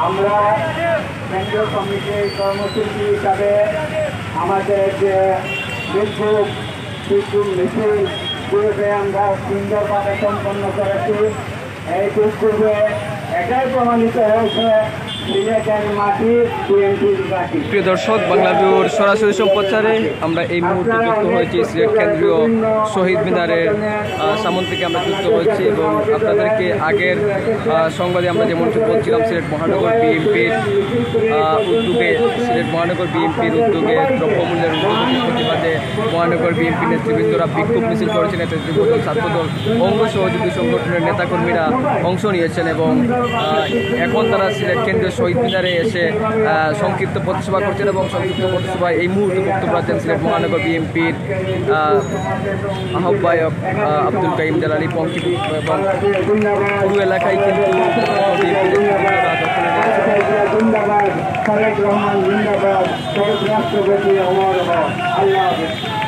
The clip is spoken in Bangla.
আমরা কেন্দ্রীয় কমিটির কর্মসূচি হিসাবে আমাদের যে বিক্ষোভ মিছিল পূর্বে আমরা সুন্দরভাবে সম্পন্ন করেছি। এই বিক্ষোভে এটাই প্রমাণিত হয়েছে সিলেটের মাটি বিএনপির মাটি। প্রিয় দর্শক, বাংলা ভিউর সরাসরি সম্প্রচারে আমরা এই মুহূর্তে যুক্ত হয়েছি সিলেট কেন্দ্রীয় শহীদ মিনারের সামনে থেকে আমরা যুক্ত হয়েছি এবং আপনাদেরকে আগের সংবাদে আমরা যেমনটি বলছিলাম সিলেট মহানগর বিএনপির উদ্যোগে দ্রব্যমূল্যের ঊর্ধ্বগতির প্রতিবাদে মহানগর বিএনপি নেতৃবৃন্দরা বিক্ষোভ মিছিল করেছেন। এতে যুবদল, ছাত্রদল, অঙ্গ সহযোগী সংগঠনের নেতাকর্মীরা অংশ নিয়েছেন এবং এখন তারা সিলেট কেন্দ্রীয় শহীদ মিনারে এসে সংক্ষিপ্ত পথসভা করছেন এবং সংক্ষিপ্ত পথসভায় এই মুহূর্তে বক্তব্য রাখছেন সিলেট মহানগর বিএনপির আহ্বায়ক আব্দুল কাইম জালালি পঙ্কিব এবং পুরো এলাকায় কিন্তু জিন্দাবাদ, তারেক রহমান জিন্দাবাদ, শহীদ রাষ্ট্রপতি অমর হোক। আল্লাহ হাফেজ।